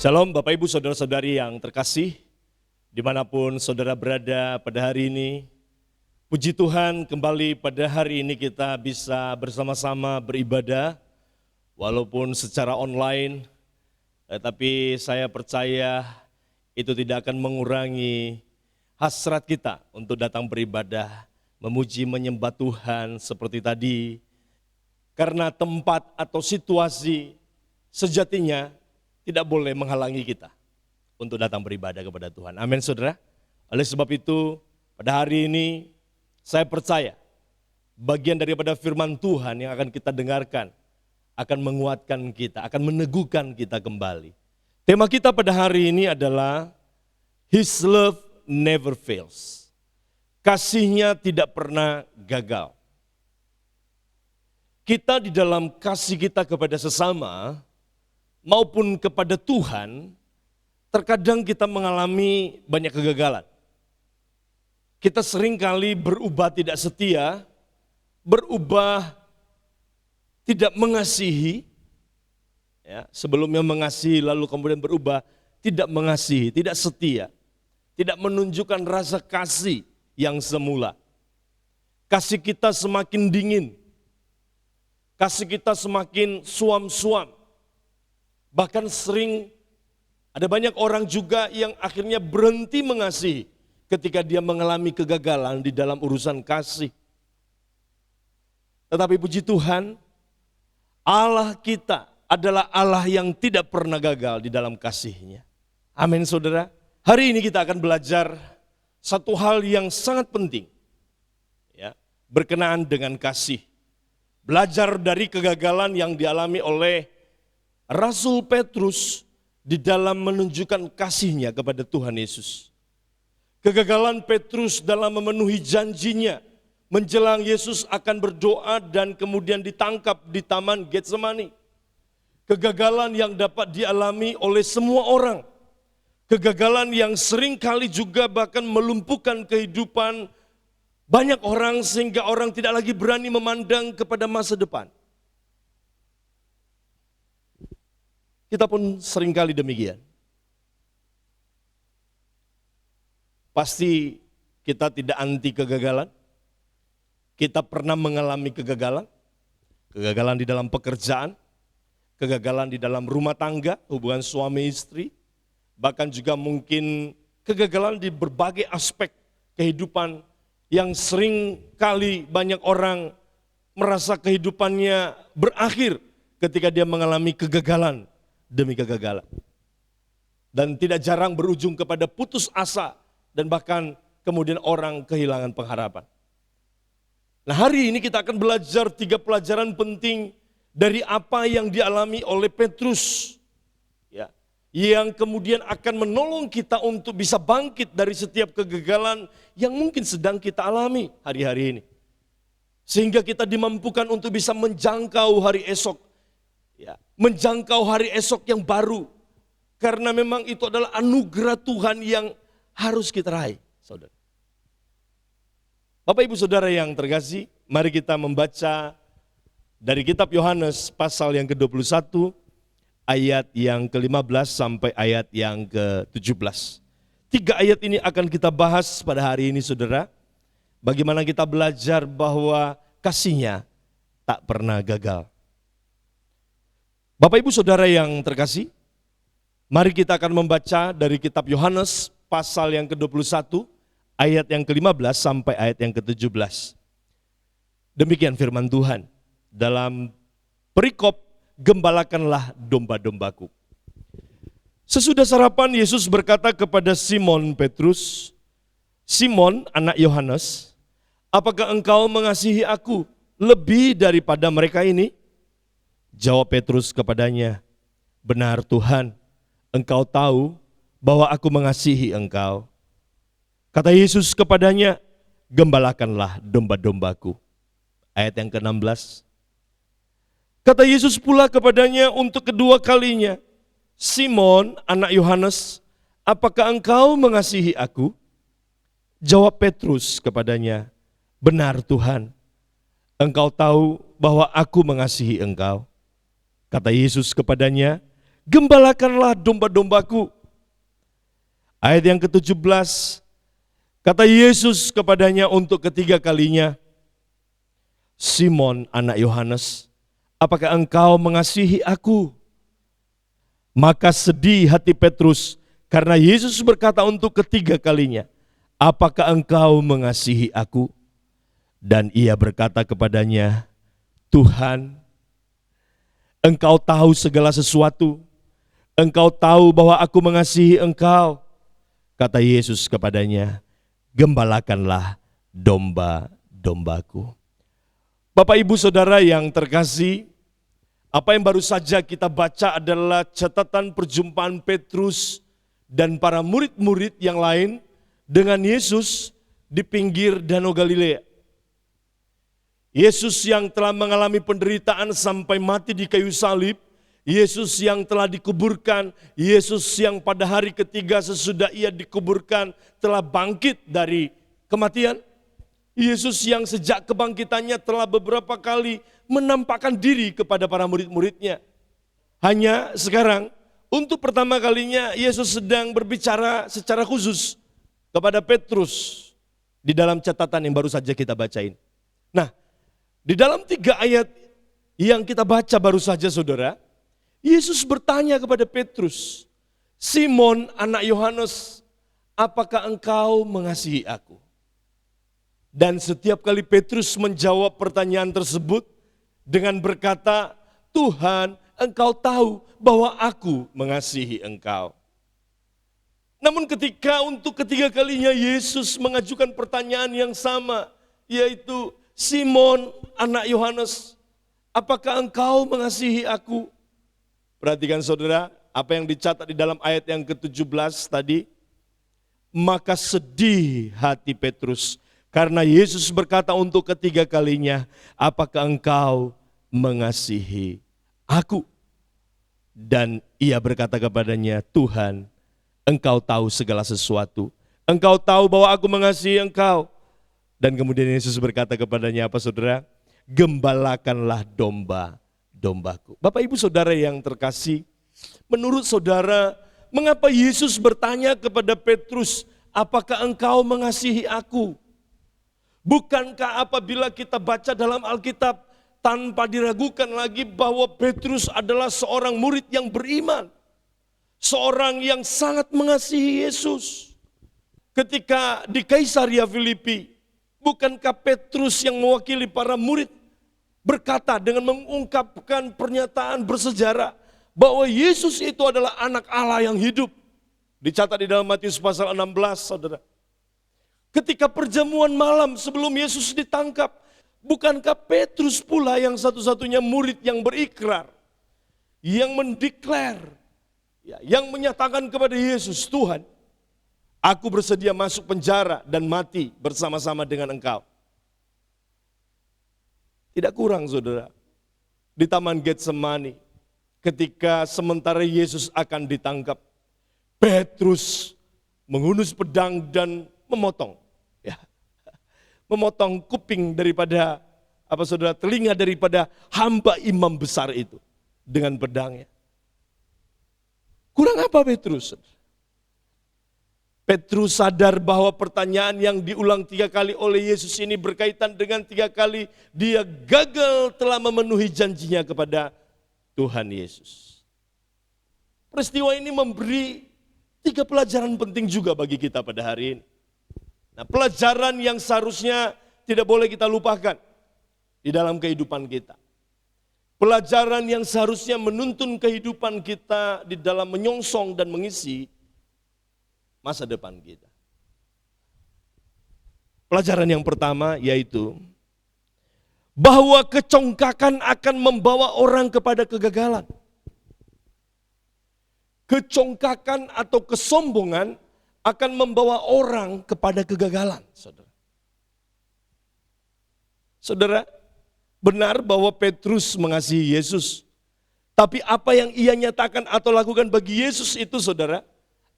Shalom Bapak Ibu Saudara-saudari yang terkasih, dimanapun saudara berada pada hari ini. Puji Tuhan, kembali pada hari ini kita bisa bersama-sama beribadah, walaupun secara online, tetapi saya percaya itu tidak akan mengurangi hasrat kita untuk datang beribadah, memuji menyembah Tuhan seperti tadi. Karena tempat atau situasi sejatinya tidak boleh menghalangi kita untuk datang beribadah kepada Tuhan. Amin saudara. Oleh sebab itu pada hari ini saya percaya bagian daripada firman Tuhan yang akan kita dengarkan akan menguatkan kita, akan meneguhkan kita kembali. Tema kita pada hari ini adalah His love never fails. Kasihnya tidak pernah gagal. Kita di dalam kasih kita kepada sesama maupun kepada Tuhan, terkadang kita mengalami banyak kegagalan. Kita seringkali berubah tidak setia, berubah tidak mengasihi, ya, sebelumnya mengasihi lalu kemudian berubah tidak mengasihi, tidak setia, tidak menunjukkan rasa kasih yang semula. Kasih kita semakin dingin, kasih kita semakin suam-suam. Bahkan sering ada banyak orang juga yang akhirnya berhenti mengasihi ketika dia mengalami kegagalan di dalam urusan kasih. Tetapi puji Tuhan, Allah kita adalah Allah yang tidak pernah gagal di dalam kasih-Nya. Amin saudara. Hari ini kita akan belajar satu hal yang sangat penting, ya, berkenaan dengan kasih. Belajar dari kegagalan yang dialami oleh Rasul Petrus di dalam menunjukkan kasihnya kepada Tuhan Yesus. Kegagalan Petrus dalam memenuhi janjinya menjelang Yesus akan berdoa dan kemudian ditangkap di Taman Getsemani. Kegagalan yang dapat dialami oleh semua orang. Kegagalan yang sering kali juga bahkan melumpuhkan kehidupan banyak orang sehingga orang tidak lagi berani memandang kepada masa depan. Kita pun seringkali demikian. Pasti kita tidak anti kegagalan. Kita pernah mengalami kegagalan. Kegagalan di dalam pekerjaan, kegagalan di dalam rumah tangga, hubungan suami istri, bahkan juga mungkin kegagalan di berbagai aspek kehidupan yang sering kali banyak orang merasa kehidupannya berakhir ketika dia mengalami kegagalan demi kegagalan. Dan tidak jarang berujung kepada putus asa dan bahkan kemudian orang kehilangan pengharapan. Nah, hari ini kita akan belajar 3 pelajaran penting dari apa yang dialami oleh Petrus, ya, yang kemudian akan menolong kita untuk bisa bangkit dari setiap kegagalan yang mungkin sedang kita alami hari-hari ini. Sehingga kita dimampukan untuk bisa menjangkau hari esok, ya, menjangkau hari esok yang baru. Karena memang itu adalah anugerah Tuhan yang harus kita raih, saudara. Bapak Ibu Saudara yang terkasih, mari kita membaca dari kitab Yohanes pasal yang ke-21, ayat yang ke-15 sampai ayat yang ke-17. 3 ayat ini akan kita bahas pada hari ini saudara. Bagaimana kita belajar bahwa kasih-Nya tak pernah gagal. Bapak Ibu Saudara yang terkasih, mari kita akan membaca dari kitab Yohanes pasal yang ke-21, ayat yang ke-15 sampai ayat yang ke-17. Demikian firman Tuhan dalam perikop gembalakanlah domba-dombaku. Sesudah sarapan Yesus berkata kepada Simon Petrus, Simon anak Yohanes, apakah engkau mengasihi aku lebih daripada mereka ini? Jawab Petrus kepadanya, benar Tuhan, engkau tahu bahwa aku mengasihi engkau. Kata Yesus kepadanya, gembalakanlah domba-dombaku. Ayat yang ke-16. Kata Yesus pula kepadanya untuk kedua kalinya, Simon anak Yohanes, apakah engkau mengasihi aku? Jawab Petrus kepadanya, benar Tuhan, engkau tahu bahwa aku mengasihi engkau. Kata Yesus kepadanya, gembalakanlah domba-dombaku. Ayat yang ke-17, kata Yesus kepadanya untuk ketiga kalinya, Simon anak Yohanes, apakah engkau mengasihi aku? Maka sedih hati Petrus karena Yesus berkata untuk ketiga kalinya, apakah engkau mengasihi aku? Dan ia berkata kepadanya, Tuhan, engkau tahu segala sesuatu. Engkau tahu bahwa aku mengasihi engkau. Kata Yesus kepadanya, gembalakanlah domba-dombaku. Bapak Ibu Saudara yang terkasih, apa yang baru saja kita baca adalah catatan perjumpaan Petrus dan para murid-murid yang lain dengan Yesus di pinggir Danau Galilea. Yesus yang telah mengalami penderitaan sampai mati di kayu salib, Yesus yang telah dikuburkan, Yesus yang pada hari ketiga sesudah ia dikuburkan telah bangkit dari kematian, Yesus yang sejak kebangkitannya telah beberapa kali menampakkan diri kepada para murid-muridnya. Hanya sekarang, untuk pertama kalinya Yesus sedang berbicara secara khusus kepada Petrus di dalam catatan yang baru saja kita bacain. Nah, di dalam 3 ayat yang kita baca baru saja saudara, Yesus bertanya kepada Petrus, Simon anak Yohanes, apakah engkau mengasihi aku? Dan setiap kali Petrus menjawab pertanyaan tersebut dengan berkata, Tuhan, engkau tahu bahwa aku mengasihi engkau. Namun ketika untuk ketiga kalinya Yesus mengajukan pertanyaan yang sama, yaitu Simon anak Yohanes, apakah engkau mengasihi aku? Perhatikan saudara, apa yang dicatat di dalam ayat yang ke-17 tadi. Maka sedih hati Petrus, karena Yesus berkata untuk ketiga kalinya, apakah engkau mengasihi aku? Dan ia berkata kepadanya, Tuhan, engkau tahu segala sesuatu. Engkau tahu bahwa aku mengasihi engkau. Dan kemudian Yesus berkata kepadanya apa saudara? Gembalakanlah domba-dombaku. Bapak Ibu Saudara yang terkasih, menurut saudara, mengapa Yesus bertanya kepada Petrus, apakah engkau mengasihi aku? Bukankah apabila kita baca dalam Alkitab, tanpa diragukan lagi bahwa Petrus adalah seorang murid yang beriman. Seorang yang sangat mengasihi Yesus. Ketika di Kaisaria Filipi, bukankah Petrus yang mewakili para murid berkata dengan mengungkapkan pernyataan bersejarah bahwa Yesus itu adalah anak Allah yang hidup. Dicatat di dalam Matius pasal 16, saudara. Ketika perjamuan malam sebelum Yesus ditangkap, bukankah Petrus pula yang satu-satunya murid yang berikrar, yang mendeklar, yang menyatakan kepada Yesus, Tuhan, aku bersedia masuk penjara dan mati bersama-sama dengan engkau. Tidak kurang saudara, di Taman Getsemani, ketika sementara Yesus akan ditangkap, Petrus menghunus pedang dan memotong kuping daripada telinga daripada hamba imam besar itu dengan pedangnya. Kurang apa Petrus? Petrus sadar bahwa pertanyaan yang diulang 3 kali oleh Yesus ini berkaitan dengan 3 kali dia gagal telah memenuhi janjinya kepada Tuhan Yesus. Peristiwa ini memberi 3 pelajaran penting juga bagi kita pada hari ini. Nah, pelajaran yang seharusnya tidak boleh kita lupakan di dalam kehidupan kita. Pelajaran yang seharusnya menuntun kehidupan kita di dalam menyongsong dan mengisi masa depan kita. Pelajaran yang pertama yaitu bahwa kecongkakan akan membawa orang kepada kegagalan. Kecongkakan atau kesombongan akan membawa orang kepada kegagalan, saudara. Saudara, benar bahwa Petrus mengasihi Yesus. Tapi apa yang ia nyatakan atau lakukan bagi Yesus itu, saudara,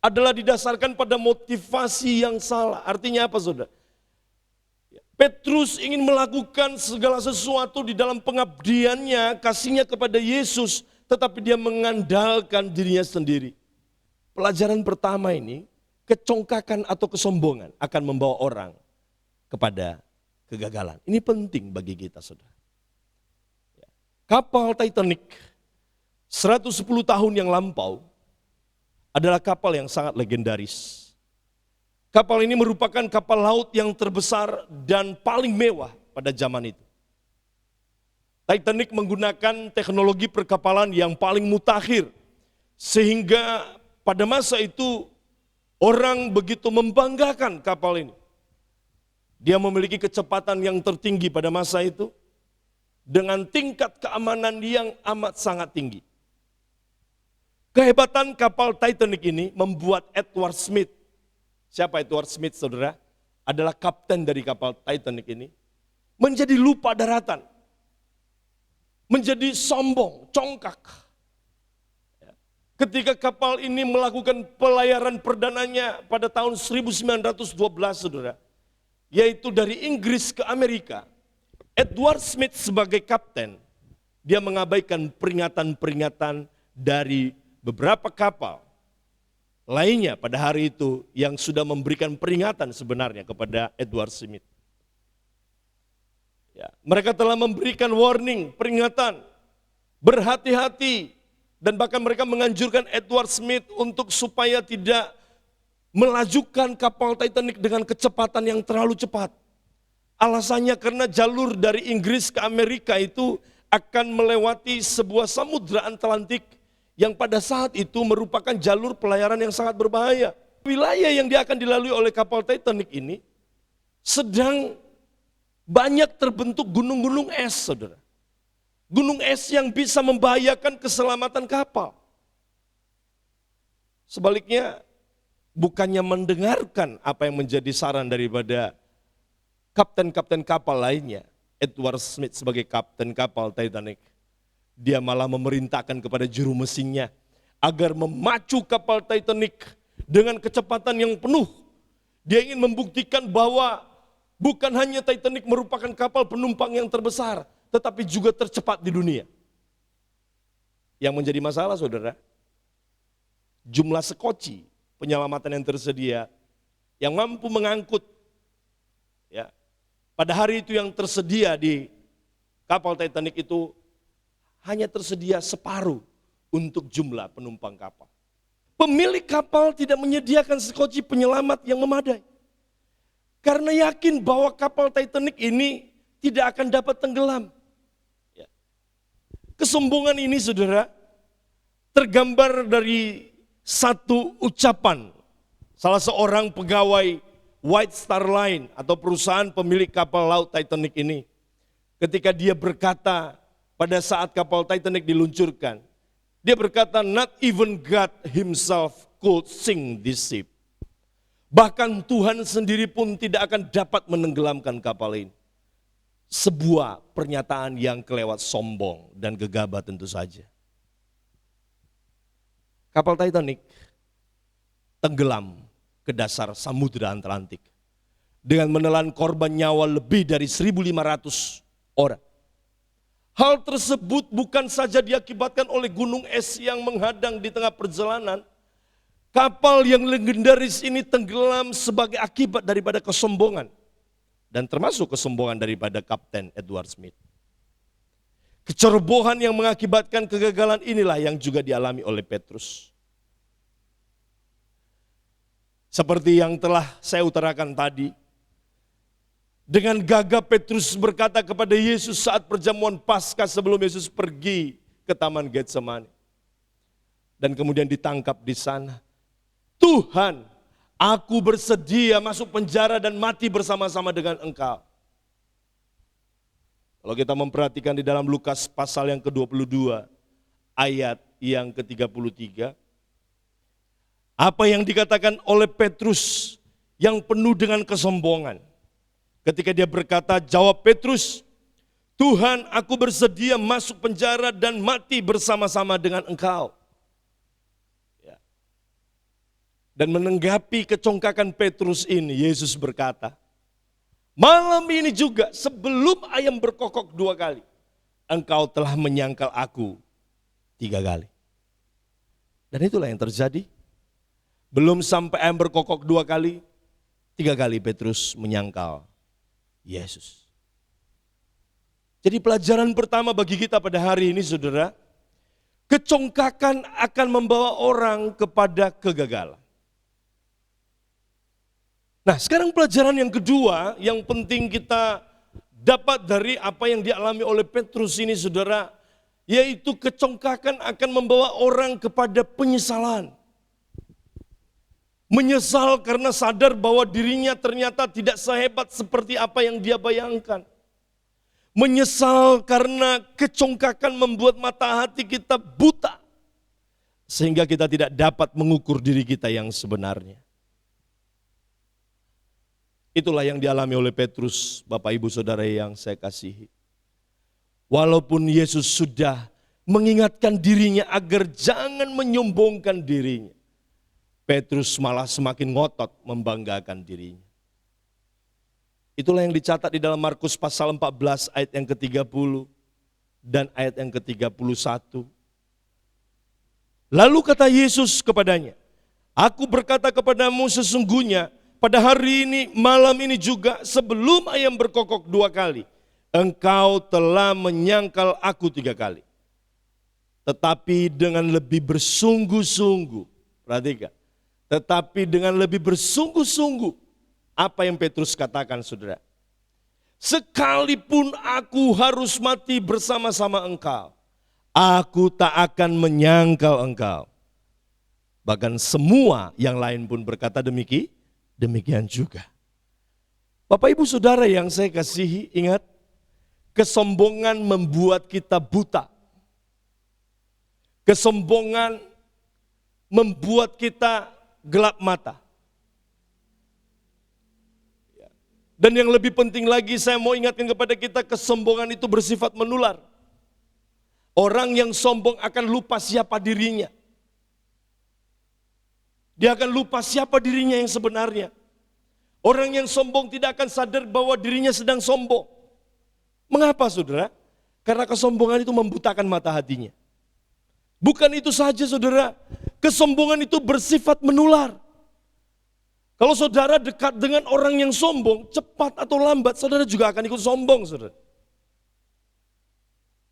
adalah didasarkan pada motivasi yang salah. Artinya apa, saudara? Petrus ingin melakukan segala sesuatu di dalam pengabdiannya, kasihnya kepada Yesus, tetapi dia mengandalkan dirinya sendiri. Pelajaran pertama ini, kecongkakan atau kesombongan akan membawa orang kepada kegagalan. Ini penting bagi kita, saudara. Kapal Titanic 110 tahun yang lampau adalah kapal yang sangat legendaris. Kapal ini merupakan kapal laut yang terbesar dan paling mewah pada zaman itu. Titanic menggunakan teknologi perkapalan yang paling mutakhir, sehingga pada masa itu orang begitu membanggakan kapal ini. Dia memiliki kecepatan yang tertinggi pada masa itu, dengan tingkat keamanan yang amat sangat tinggi. Kehebatan kapal Titanic ini membuat Edward Smith, siapa Edward Smith, saudara? Adalah kapten dari kapal Titanic ini, menjadi lupa daratan, menjadi sombong, congkak. Ketika kapal ini melakukan pelayaran perdananya pada tahun 1912, saudara, yaitu dari Inggris ke Amerika, Edward Smith sebagai kapten, dia mengabaikan peringatan-peringatan dari beberapa kapal lainnya pada hari itu yang sudah memberikan peringatan sebenarnya kepada Edward Smith. Ya, mereka telah memberikan warning, peringatan, berhati-hati, dan bahkan mereka menganjurkan Edward Smith untuk supaya tidak melajukan kapal Titanic dengan kecepatan yang terlalu cepat. Alasannya karena jalur dari Inggris ke Amerika itu akan melewati sebuah samudra Atlantik yang pada saat itu merupakan jalur pelayaran yang sangat berbahaya. Wilayah yang dia akan dilalui oleh kapal Titanic ini sedang banyak terbentuk gunung-gunung es, saudara. Gunung es yang bisa membahayakan keselamatan kapal. Sebaliknya, bukannya mendengarkan apa yang menjadi saran daripada kapten-kapten kapal lainnya, Edward Smith sebagai kapten kapal Titanic, dia malah memerintahkan kepada juru mesinnya agar memacu kapal Titanic dengan kecepatan yang penuh. Dia ingin membuktikan bahwa bukan hanya Titanic merupakan kapal penumpang yang terbesar, tetapi juga tercepat di dunia. Yang menjadi masalah, saudara, jumlah sekoci penyelamatan yang tersedia, yang mampu mengangkut, ya, pada hari itu yang tersedia di kapal Titanic itu hanya tersedia separuh untuk jumlah penumpang kapal. Pemilik kapal tidak menyediakan sekoci penyelamat yang memadai. Karena yakin bahwa kapal Titanic ini tidak akan dapat tenggelam. Ya. Kesombongan ini, saudara, tergambar dari satu ucapan salah seorang pegawai White Star Line atau perusahaan pemilik kapal laut Titanic ini. Ketika dia berkata pada saat kapal Titanic diluncurkan, dia berkata, "Not even God himself could sink this ship." Bahkan Tuhan sendiri pun tidak akan dapat menenggelamkan kapal ini. Sebuah pernyataan yang kelewat sombong dan gegabah tentu saja. Kapal Titanic tenggelam ke dasar samudra Atlantik dengan menelan korban nyawa lebih dari 1.500 orang. Hal tersebut bukan saja diakibatkan oleh gunung es yang menghadang di tengah perjalanan. Kapal yang legendaris ini tenggelam sebagai akibat daripada kesombongan. Dan termasuk kesombongan daripada Kapten Edward Smith. Kecerobohan yang mengakibatkan kegagalan inilah yang juga dialami oleh Petrus. Seperti yang telah saya utarakan tadi, dengan gagah Petrus berkata kepada Yesus saat perjamuan Paskah sebelum Yesus pergi ke Taman Getsemani. Dan kemudian ditangkap di sana. "Tuhan, aku bersedia masuk penjara dan mati bersama-sama dengan Engkau." Kalau kita memperhatikan di dalam Lukas pasal yang ke-22, ayat yang ke-33, apa yang dikatakan oleh Petrus yang penuh dengan kesombongan. Ketika dia berkata, jawab Petrus, "Tuhan, aku bersedia masuk penjara dan mati bersama-sama dengan Engkau." Ya. Dan menanggapi kecongkakan Petrus ini, Yesus berkata, "Malam ini juga sebelum ayam berkokok 2 kali, engkau telah menyangkal aku 3 kali. Dan itulah yang terjadi. Belum sampai ayam berkokok 2 kali, 3 kali Petrus menyangkal Yesus. Jadi pelajaran pertama bagi kita pada hari ini saudara, kecongkakan akan membawa orang kepada kegagalan. Nah sekarang pelajaran yang kedua yang penting kita dapat dari apa yang dialami oleh Petrus ini saudara, yaitu kecongkakan akan membawa orang kepada penyesalan. Menyesal karena sadar bahwa dirinya ternyata tidak sehebat seperti apa yang dia bayangkan. Menyesal karena kecongkakan membuat mata hati kita buta. Sehingga kita tidak dapat mengukur diri kita yang sebenarnya. Itulah yang dialami oleh Petrus, Bapak Ibu Saudara yang saya kasihi. Walaupun Yesus sudah mengingatkan dirinya agar jangan menyombongkan dirinya, Petrus malah semakin ngotot membanggakan dirinya. Itulah yang dicatat di dalam Markus pasal 14 ayat yang ke-30 dan ayat yang ke-31. Lalu kata Yesus kepadanya, "Aku berkata kepadamu sesungguhnya pada hari ini, malam ini juga sebelum ayam berkokok 2 kali, engkau telah menyangkal aku 3 kali. Tetapi dengan lebih bersungguh-sungguh," perhatikan, tetapi dengan lebih bersungguh-sungguh, apa yang Petrus katakan saudara? "Sekalipun aku harus mati bersama-sama engkau, aku tak akan menyangkal engkau." Bahkan semua yang lain pun berkata demikian juga. Bapak Ibu Saudara yang saya kasihi, ingat, kesombongan membuat kita buta. Kesombongan membuat kita gelap mata. Dan yang lebih penting lagi saya mau ingatkan kepada kita, kesombongan itu bersifat menular. Orang yang sombong akan lupa siapa dirinya. Dia akan lupa siapa dirinya yang sebenarnya. Orang yang sombong tidak akan sadar bahwa dirinya sedang sombong. Mengapa saudara? Karena kesombongan itu membutakan mata hatinya. Bukan itu saja saudara, kesombongan itu bersifat menular. Kalau saudara dekat dengan orang yang sombong, cepat atau lambat saudara juga akan ikut sombong saudara.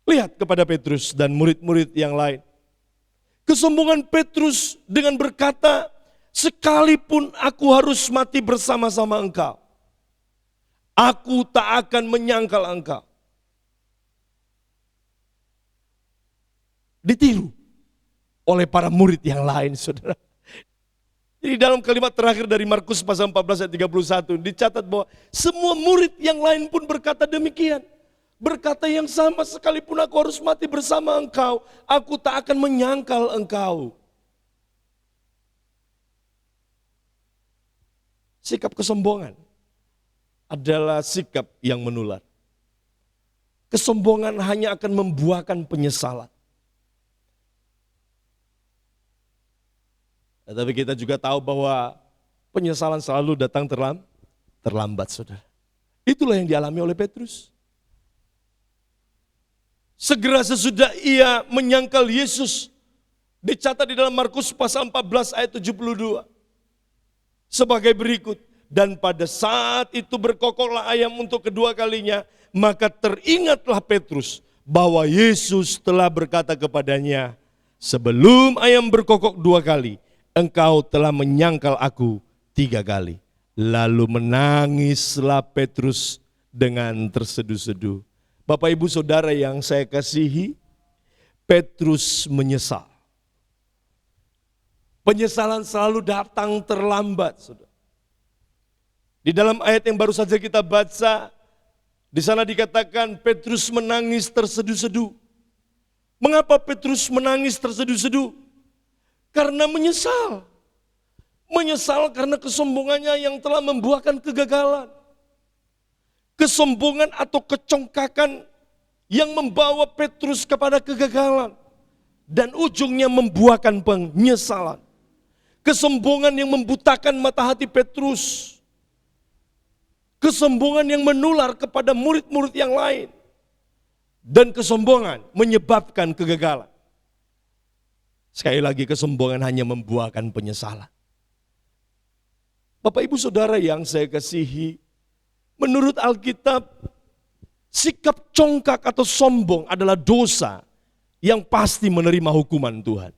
Lihat kepada Petrus dan murid-murid yang lain. Kesombongan Petrus dengan berkata, "Sekalipun aku harus mati bersama-sama engkau, aku tak akan menyangkal engkau." Ditiru oleh para murid yang lain saudara. Jadi dalam kalimat terakhir dari Markus pasal 14 ayat 31 dicatat bahwa semua murid yang lain pun berkata demikian. Berkata yang sama, "Sekalipun aku harus mati bersama engkau, aku tak akan menyangkal engkau." Sikap kesombongan adalah sikap yang menular. Kesombongan hanya akan membuahkan penyesalan. Tetapi kita juga tahu bahwa penyesalan selalu datang terlambat, saudara. Itulah yang dialami oleh Petrus. Segera sesudah ia menyangkal Yesus, dicatat di dalam Markus pasal 14 ayat 72. Sebagai berikut, "Dan pada saat itu berkokoklah ayam untuk kedua kalinya, maka teringatlah Petrus bahwa Yesus telah berkata kepadanya, 'Sebelum ayam berkokok 2 kali, engkau telah menyangkal aku 3 kali.' Lalu menangislah Petrus dengan terseduh-seduh." Bapak Ibu Saudara yang saya kasihi, Petrus menyesal. Penyesalan selalu datang terlambat, saudara. Di dalam ayat yang baru saja kita baca, di sana dikatakan Petrus menangis terseduh-seduh. Mengapa Petrus menangis terseduh-seduh? Karena menyesal. Menyesal karena kesombongannya yang telah membuahkan kegagalan. Kesombongan atau kecongkakan yang membawa Petrus kepada kegagalan. Dan ujungnya membuahkan penyesalan. Kesombongan yang membutakan mata hati Petrus. Kesombongan yang menular kepada murid-murid yang lain. Dan kesombongan menyebabkan kegagalan. Sekali lagi, kesombongan hanya membuahkan penyesalan. Bapak Ibu Saudara yang saya kasihi, menurut Alkitab, sikap congkak atau sombong adalah dosa yang pasti menerima hukuman Tuhan.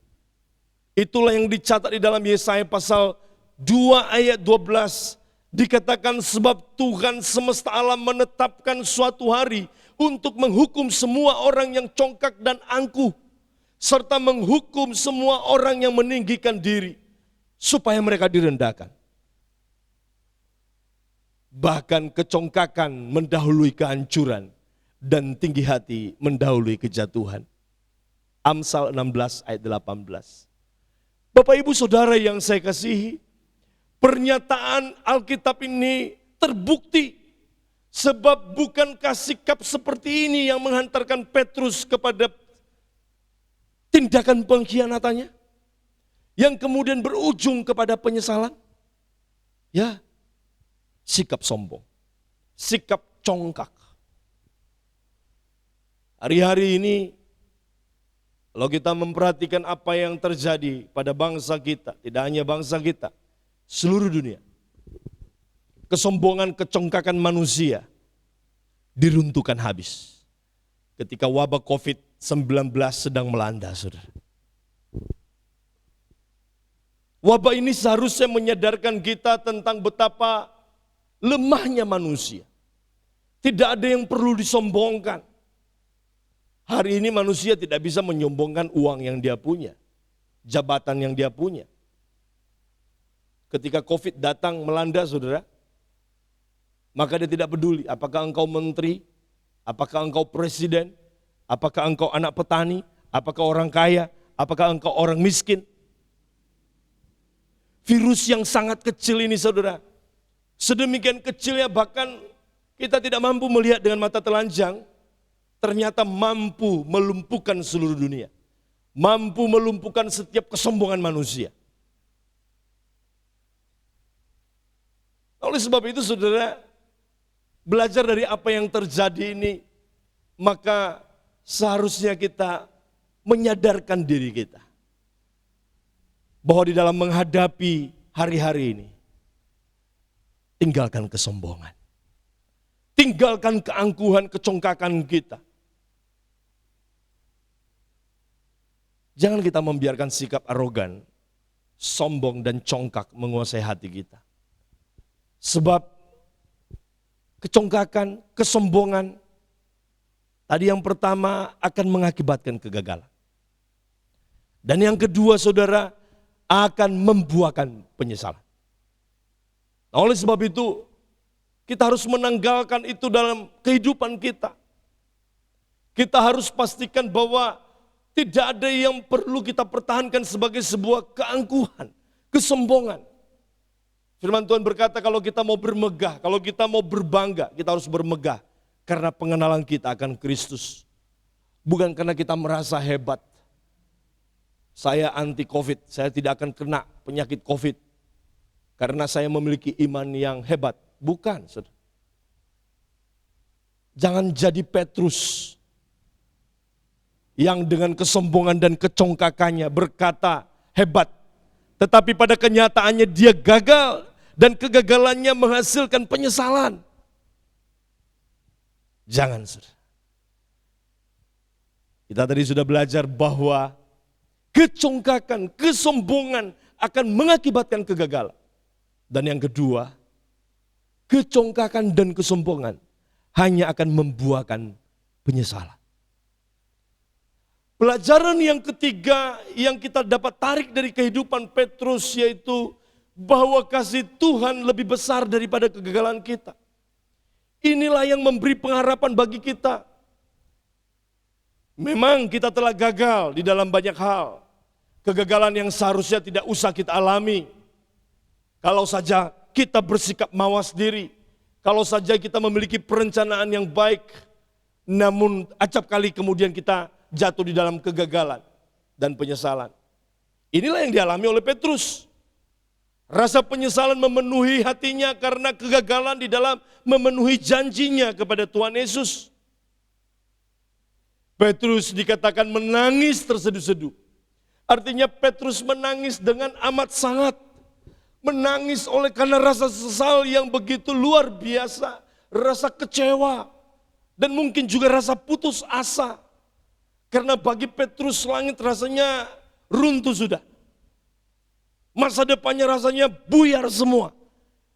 Itulah yang dicatat di dalam Yesaya pasal 2 ayat 12. Dikatakan sebab Tuhan semesta alam menetapkan suatu hari untuk menghukum semua orang yang congkak dan angkuh, serta menghukum semua orang yang meninggikan diri, supaya mereka direndahkan. Bahkan kecongkakan mendahului kehancuran, dan tinggi hati mendahului kejatuhan. Amsal 16 ayat 18. Bapak Ibu Saudara yang saya kasihi, pernyataan Alkitab ini terbukti, sebab bukankah sikap seperti ini yang menghantarkan Petrus kepada tindakan pengkhianatannya, yang kemudian berujung kepada penyesalan? Ya, sikap sombong, sikap congkak. Hari-hari ini, kalau kita memperhatikan apa yang terjadi pada bangsa kita, tidak hanya bangsa kita, seluruh dunia, kesombongan, kecongkakan manusia diruntuhkan habis ketika wabah COVID-19 sedang melanda, saudara. Wabah ini seharusnya menyadarkan kita tentang betapa lemahnya manusia. Tidak ada yang perlu disombongkan. Hari ini manusia tidak bisa menyombongkan uang yang dia punya, jabatan yang dia punya. Ketika COVID datang melanda, saudara, maka dia tidak peduli apakah engkau menteri, apakah engkau presiden, apakah engkau anak petani, apakah orang kaya, apakah engkau orang miskin. Virus yang sangat kecil ini, saudara, sedemikian kecilnya bahkan kita tidak mampu melihat dengan mata telanjang, ternyata mampu melumpuhkan seluruh dunia. Mampu melumpuhkan setiap kesombongan manusia. Oleh sebab itu, saudara, belajar dari apa yang terjadi ini, maka seharusnya kita menyadarkan diri kita bahwa di dalam menghadapi hari-hari ini, tinggalkan kesombongan, tinggalkan keangkuhan, kecongkakan kita. Jangan kita membiarkan sikap arogan, sombong dan congkak menguasai hati kita. Sebab kecongkakan, kesombongan, tadi yang pertama akan mengakibatkan kegagalan. Dan yang kedua, saudara, akan membuahkan penyesalan. Nah, oleh sebab itu, kita harus menanggalkan itu dalam kehidupan kita. Kita harus pastikan bahwa tidak ada yang perlu kita pertahankan sebagai sebuah keangkuhan, kesombongan. Firman Tuhan berkata kalau kita mau bermegah, kalau kita mau berbangga, kita harus bermegah. Karena pengenalan kita akan Kristus. Bukan karena kita merasa hebat. Saya anti COVID, saya tidak akan kena penyakit COVID. Karena saya memiliki iman yang hebat. Bukan, saudara. Jangan jadi Petrus yang dengan kesombongan dan kecongkakannya berkata hebat, tetapi pada kenyataannya dia gagal dan kegagalannya menghasilkan penyesalan. Jangan, saudara. Kita tadi sudah belajar bahwa kecongkakan, kesombongan akan mengakibatkan kegagalan. Dan yang kedua, kecongkakan dan kesombongan hanya akan membuahkan penyesalan. Pelajaran yang ketiga yang kita dapat tarik dari kehidupan Petrus yaitu bahwa kasih Tuhan lebih besar daripada kegagalan kita. Inilah yang memberi pengharapan bagi kita. Memang kita telah gagal di dalam banyak hal. Kegagalan yang seharusnya tidak usah kita alami. Kalau saja kita bersikap mawas diri. Kalau saja kita memiliki perencanaan yang baik. Namun acap kali kemudian kita jatuh di dalam kegagalan dan penyesalan. Inilah yang dialami oleh Petrus. Rasa penyesalan memenuhi hatinya karena kegagalan di dalam memenuhi janjinya kepada Tuhan Yesus. Petrus dikatakan menangis terseduh-seduh. Artinya Petrus menangis dengan amat sangat. Menangis oleh karena rasa sesal yang begitu luar biasa. Rasa kecewa. Dan mungkin juga rasa putus asa. Karena bagi Petrus langit rasanya runtuh sudah. Masa depannya rasanya buyar semua.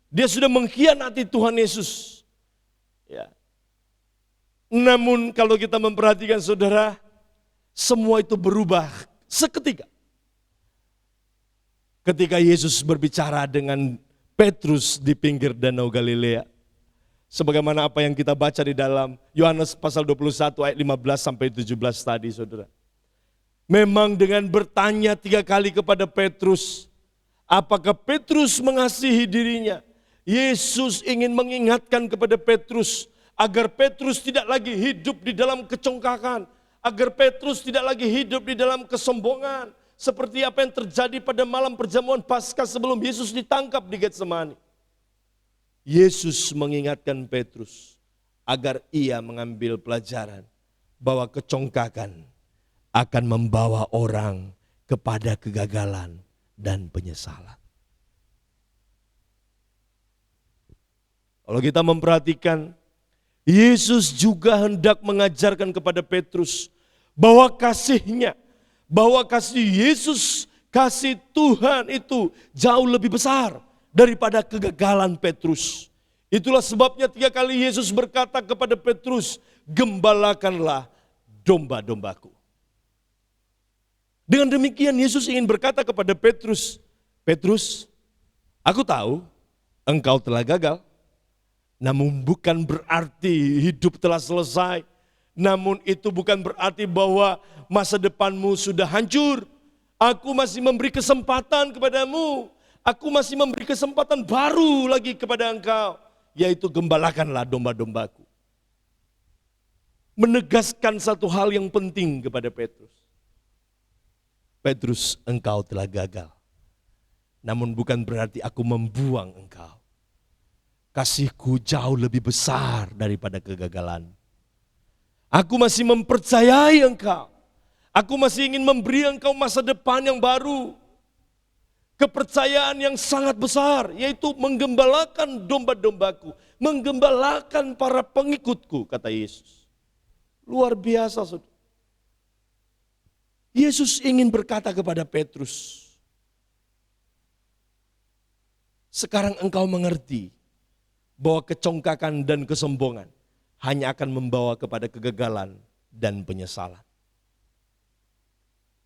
Dia sudah mengkhianati Tuhan Yesus. Ya. Namun kalau kita memperhatikan saudara, semua itu berubah seketika. Ketika Yesus berbicara dengan Petrus di pinggir Danau Galilea. Sebagaimana apa yang kita baca di dalam Yohanes pasal 21 ayat 15 sampai 17 tadi saudara. Memang dengan bertanya 3 kali kepada Petrus, apakah Petrus mengasihi dirinya? Yesus ingin mengingatkan kepada Petrus agar Petrus tidak lagi hidup di dalam kecongkakan, agar Petrus tidak lagi hidup di dalam kesombongan, seperti apa yang terjadi pada malam perjamuan Paskah sebelum Yesus ditangkap di Getsemani. Yesus mengingatkan Petrus agar ia mengambil pelajaran bahwa kecongkakan akan membawa orang kepada kegagalan dan penyesalan. Kalau kita memperhatikan, Yesus juga hendak mengajarkan kepada Petrus bahwa kasihnya, bahwa kasih Yesus, kasih Tuhan itu jauh lebih besar daripada kegagalan Petrus. Itulah sebabnya 3 kali Yesus berkata kepada Petrus, gembalakanlah domba-dombaku. Dengan demikian Yesus ingin berkata kepada Petrus, Petrus, aku tahu engkau telah gagal. Namun bukan berarti hidup telah selesai. Namun itu bukan berarti bahwa masa depanmu sudah hancur. Aku masih memberi kesempatan kepadamu. Aku masih memberi kesempatan baru lagi kepada engkau. Yaitu gembalakanlah domba-dombaku. Menegaskan satu hal yang penting kepada Petrus. Petrus, engkau telah gagal. Namun bukan berarti aku membuang engkau. Kasihku jauh lebih besar daripada kegagalan. Aku masih mempercayai engkau. Aku masih ingin memberi engkau masa depan yang baru. Kepercayaan yang sangat besar, yaitu menggembalakan domba-dombaku. Menggembalakan para pengikutku, kata Yesus. Luar biasa, saudara. Yesus ingin berkata kepada Petrus, sekarang engkau mengerti bahwa kecongkakan dan kesombongan hanya akan membawa kepada kegagalan dan penyesalan.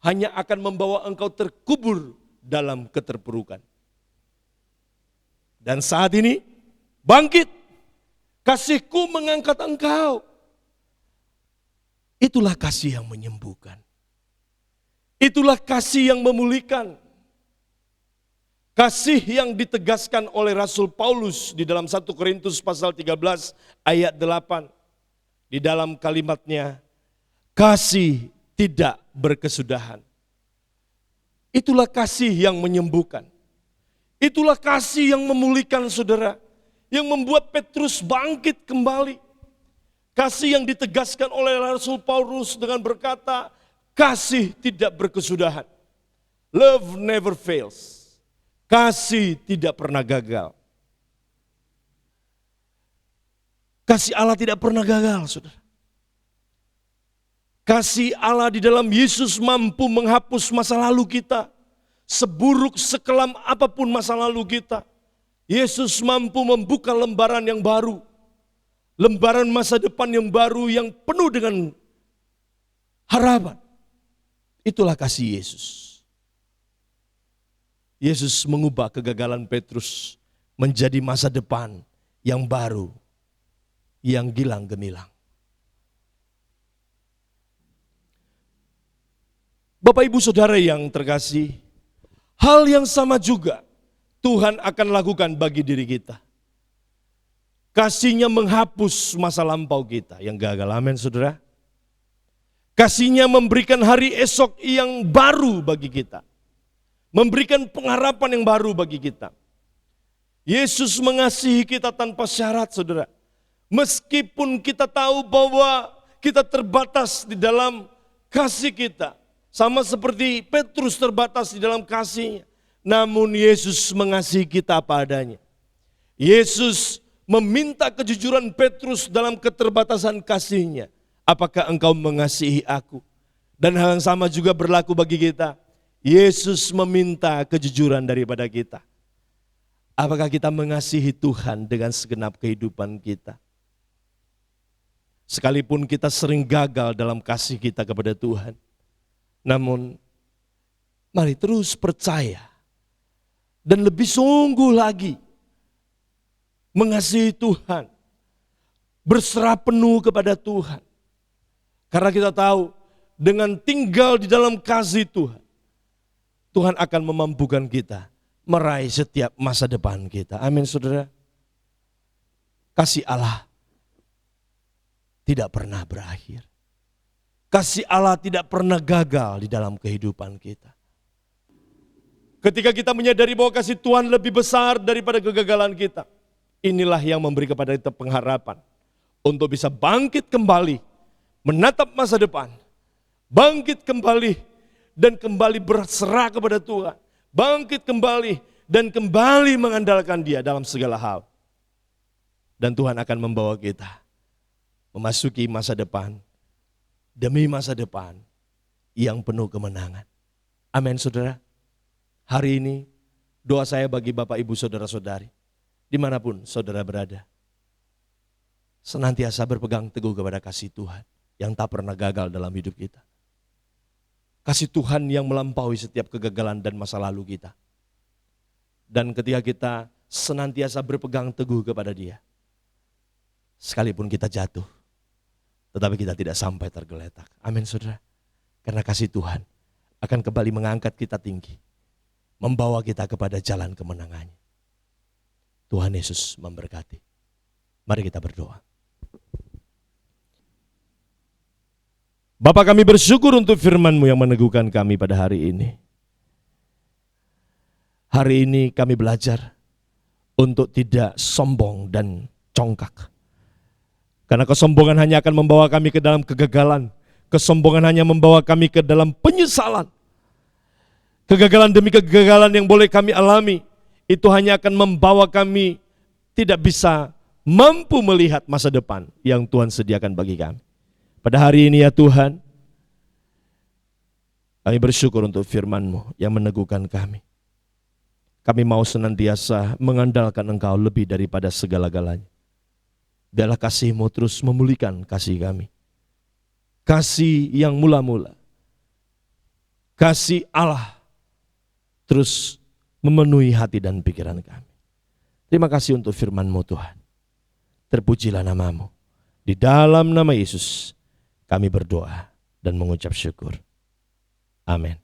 Hanya akan membawa engkau terkubur dalam keterpurukan. Dan saat ini, bangkit, kasihku mengangkat engkau. Itulah kasih yang menyembuhkan. Itulah kasih yang memulihkan. Kasih yang ditegaskan oleh Rasul Paulus di dalam 1 Korintus pasal 13 ayat 8. Di dalam kalimatnya, kasih tidak berkesudahan. Itulah kasih yang menyembuhkan. Itulah kasih yang memulihkan saudara. Yang membuat Petrus bangkit kembali. Kasih yang ditegaskan oleh Rasul Paulus dengan berkata, kasih tidak berkesudahan. Love never fails. Kasih tidak pernah gagal. Kasih Allah tidak pernah gagal, saudara. Kasih Allah di dalam Yesus mampu menghapus masa lalu kita. Seburuk, sekelam apapun masa lalu kita. Yesus mampu membuka lembaran yang baru. Lembaran masa depan yang baru yang penuh dengan harapan. Itulah kasih Yesus. Yesus mengubah kegagalan Petrus menjadi masa depan yang baru, yang gilang gemilang. Bapak Ibu Saudara yang terkasih, hal yang sama juga Tuhan akan lakukan bagi diri kita. Kasih-Nya menghapus masa lampau kita yang gagal, amin saudara. Kasih-Nya memberikan hari esok yang baru bagi kita. Memberikan pengharapan yang baru bagi kita. Yesus mengasihi kita tanpa syarat, saudara. Meskipun kita tahu bahwa kita terbatas di dalam kasih kita. Sama seperti Petrus terbatas di dalam kasihnya. Namun Yesus mengasihi kita apa adanya. Yesus meminta kejujuran Petrus dalam keterbatasan kasihnya. Apakah engkau mengasihi aku? Dan hal yang sama juga berlaku bagi kita. Yesus meminta kejujuran daripada kita. Apakah kita mengasihi Tuhan dengan segenap kehidupan kita? Sekalipun kita sering gagal dalam kasih kita kepada Tuhan. Namun, mari terus percaya. Dan lebih sungguh lagi mengasihi Tuhan. Berserah penuh kepada Tuhan. Karena kita tahu dengan tinggal di dalam kasih Tuhan, Tuhan akan memampukan kita meraih setiap masa depan kita. Amin saudara. Kasih Allah tidak pernah berakhir. Kasih Allah tidak pernah gagal di dalam kehidupan kita. Ketika kita menyadari bahwa kasih Tuhan lebih besar daripada kegagalan kita, inilah yang memberi kepada kita pengharapan untuk bisa bangkit kembali, menatap masa depan, bangkit kembali dan kembali berserah kepada Tuhan, bangkit kembali dan kembali mengandalkan Dia dalam segala hal. Dan Tuhan akan membawa kita memasuki masa depan demi masa depan yang penuh kemenangan. Amin saudara. Hari ini doa saya bagi Bapak Ibu Saudara-saudari, dimanapun saudara berada, senantiasa berpegang teguh kepada kasih Tuhan yang tak pernah gagal dalam hidup kita. Kasih Tuhan yang melampaui setiap kegagalan dan masa lalu kita. Dan ketika kita senantiasa berpegang teguh kepada Dia, sekalipun kita jatuh, tetapi kita tidak sampai tergeletak. Amin saudara. Karena kasih Tuhan akan kembali mengangkat kita tinggi, membawa kita kepada jalan kemenangannya. Tuhan Yesus memberkati. Mari kita berdoa. Bapa, kami bersyukur untuk firman-Mu yang meneguhkan kami pada hari ini. Hari ini kami belajar untuk tidak sombong dan congkak. Karena kesombongan hanya akan membawa kami ke dalam kegagalan. Kesombongan hanya membawa kami ke dalam penyesalan. Kegagalan demi kegagalan yang boleh kami alami, itu hanya akan membawa kami tidak bisa mampu melihat masa depan yang Tuhan sediakan bagi kami. Pada hari ini ya Tuhan, kami bersyukur untuk firman-Mu yang meneguhkan kami. Kami mau senantiasa mengandalkan Engkau lebih daripada segala-galanya. Biarlah kasih-Mu terus memulihkan kasih kami. Kasih yang mula-mula. Kasih Allah terus memenuhi hati dan pikiran kami. Terima kasih untuk firman-Mu Tuhan. Terpujilah nama-Mu. Di dalam nama Yesus kami berdoa dan mengucap syukur. Amin.